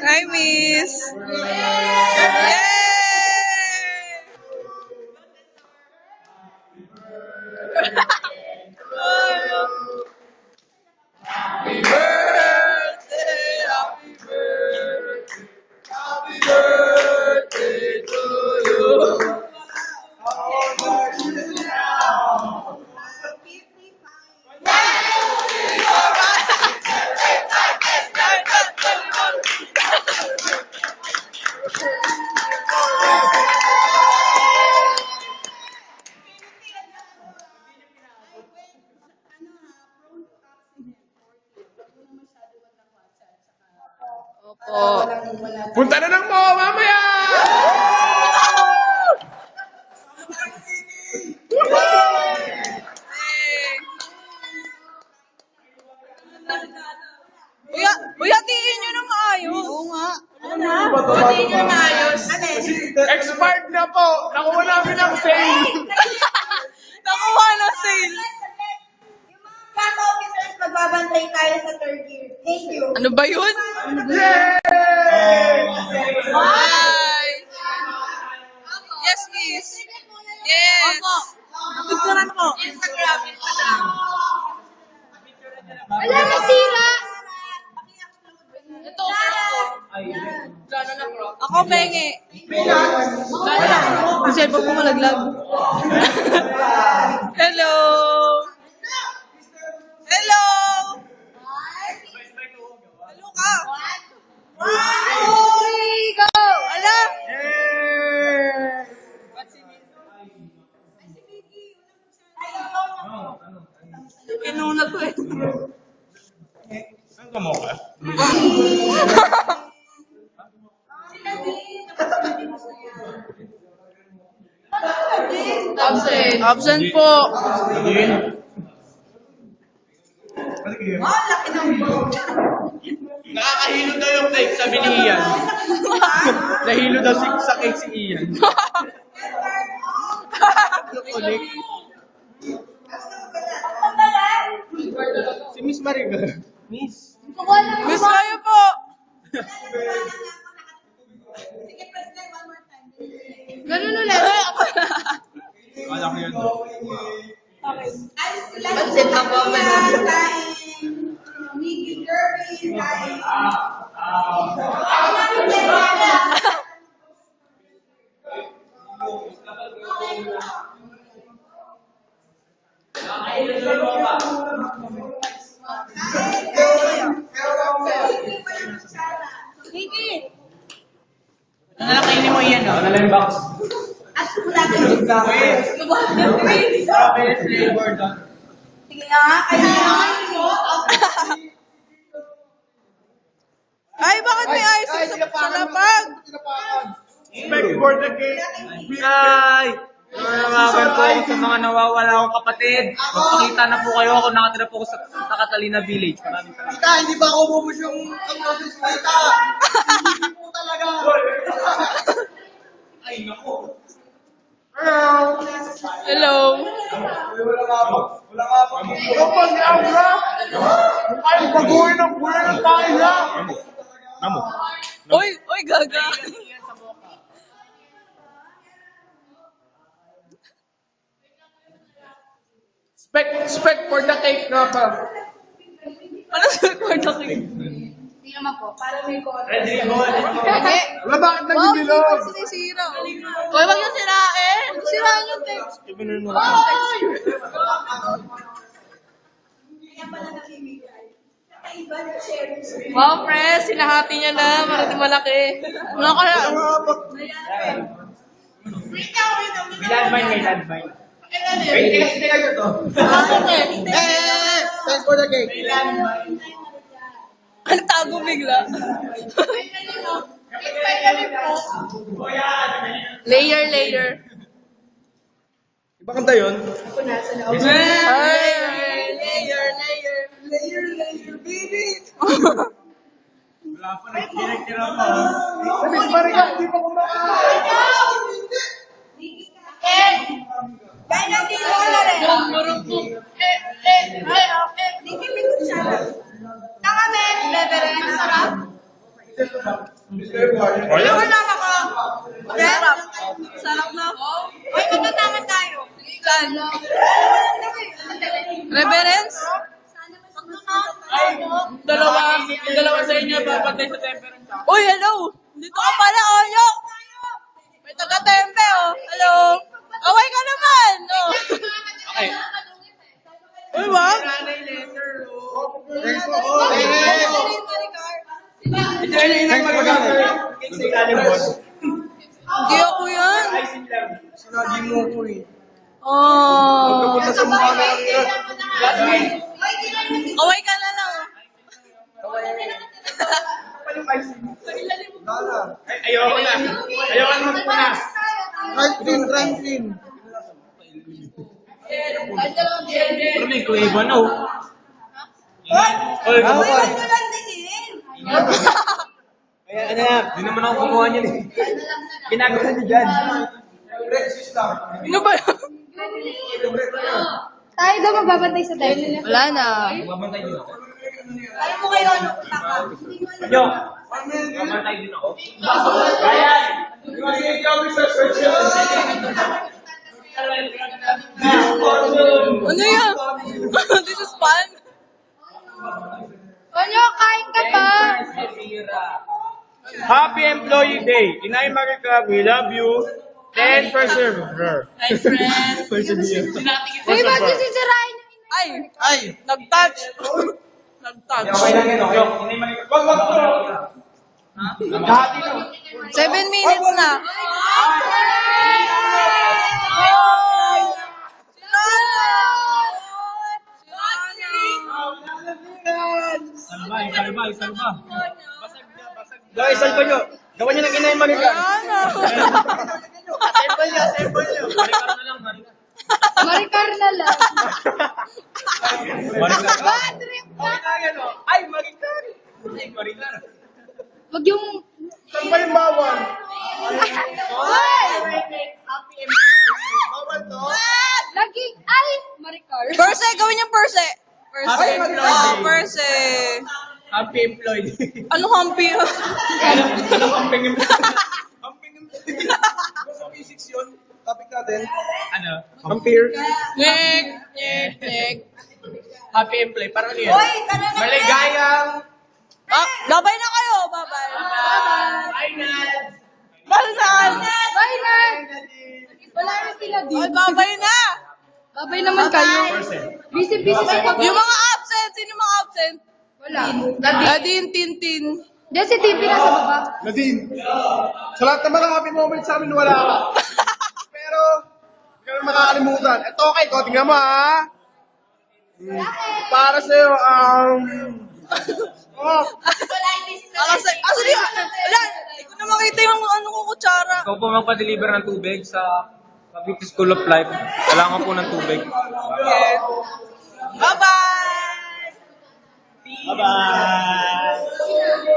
Hi, Miss. Opo. Punta na ng mo, mamaya! Uy, hatiin nyo ng maayos. Oo nga. Hatiin nyo ng maayos. Expired na po. Nakuha namin ang sale. Nakuha na sale. Class officers, magbabantay tayo sa third year. Thank you. Ano ba yun? Yay! Hi. Yes, miss. Yes. Picturean ko. Instagram. Wala na sira. Ito, ako pengi. Ang cellphone ko malaglag. Hello. Hello. Hello ka. Go. Ala. Inuna ko eh. Saan ka mo ka? Absent. Absent po. Nakakahilo daw yung cake, sabi ni Ian. Nahilo daw sa cake si Ian. Ulit. Si Miss Mariga. Miss. Miss kayo po. Ganun ulit. Wala ko yun. Pansin na po. Mickey Derby, Mickey! Ano lang kainin mo yan, no? Ano lang yung box? At wala ka yung Strawberry flavor doon. Sige nga, kaya Ay, bakit may ice sa lapag? Expect for the cake. Hi! Nanawagan po ako sa mga nawawala akong kapatid. Magpakita na po kayo ako nakatira po ako sa Catalina Village. Maraming salamat. Tita, hindi ba ako bubus yung ang-office mo, tita? Hindi po talaga. Ay, naku. Hello. Wala nga po. Wala nga po. Kapag niyaw na, ay baguhin ang kuya ng tayo na. Namo. Oy, gaga. Spec for the cake na pa. Ano sa record ako? Hindi naman po, para may content. Red ribbon. Hindi. Wala, bakit Wow, nagbibilog? sinisira. Oy, wag yung sirain. Sirain yung text. Kaya pala nakimigay. Kakaiba na shares. Wow, press. Sinahati niya na. Marating malaki. Ano kaya? May landmine, may landmine. Wait, tingnan nyo to. Thanks for the cake. May landmine. Ang tago bigla. Ay, galing po. Layer. Iba kanta yun? Ay, layer. Layer, baby! Sabi, Maricar, di pa kumakain! Kaya hindi ko na rin. Dikit-dikit siya. Nakame, bebere, sarap. Ano lang ako? Sarap. Sarap na. Ay, magkataman tayo. Saan? Reverence? Dalawa sa inyo papatay sa temperance. Uy, hello! Dito ka pala, Oyo! May taga-tempe, oh. Hello! Away ka naman! Oh. Okay. Uy, ba? Hindi ako yan. Sinagi mo ko eh. Oh. Pagkapunta sa mukha na Away ka na lang. Lala. Ayoko na magpuna. Rankin. Pero may kuweba na, oh. Oy, Uy, wag nyo lang tingin. Kaya ano yan? Hindi naman ako kumuha niyan eh. Ginagawa niyo dyan. Breakfast lang. Ano ba yun? Tayo daw magbabantay sa tayo. Wala na. Babantay din ako. Alam mo kayo ano utang ka? Yo! Babantay din ako. Ryan! Kasi ikaw sa special. Ano yan? This is fun. Ano, kain ka pa? Happy Employee Day! Inay Maricar, we love you. 10 per server. Hi, friend. Uy, wag nyo sisirain yung Ay, Ay! nag-touch. Nag-touch. Okay lang yan, okay. Inay Maricar. Wag to! Kahati na. 7 minutes na. Salba. Guys, salba nyo. Gawa nyo ng Inay Maricar. Sample nyo. Maricar na lang, Maricar. Maricar na lang. Maricar. Bad trip ka. Ay, Maricar! Ay, Maricar. Wag yung... Saan ba yung bawal? Bawal to? Laging... Ay! Maricar. Perse, gawin yung perse. Perse. Ay, Maricar. Oh, perse. Happy Employee Day. Ano hampi? Ano camping yung... Camping yung... Sa physics yun. Topic natin. Ano? Ampere. Nyek. Happy Employee. Parang ano yun? Uy, tara na. Maligayang... Ah, babay na kayo. Babay. Ay, Nad! Balsal. Bye, Nan. Wala na sila Ay, dito. babay na. Babay naman kayo. Busy sa pag... Yung mga absent. Sino mga absent? Wala. Nadine, Tintin. Diyan si TV nasa baba. Nadine. Sa lahat ng mga happy moments sa amin, wala ka. Pero, hindi ka na makakalimutan. Ito okay ko, tingnan mo ha. Para sa'yo, oh, Actually, wala. Hindi ko na makita yung ano ko kutsara. Ikaw po magpa-deliver ng tubig sa Cavite School of Life. Kailangan po ng tubig. Bye-bye. Bye-bye!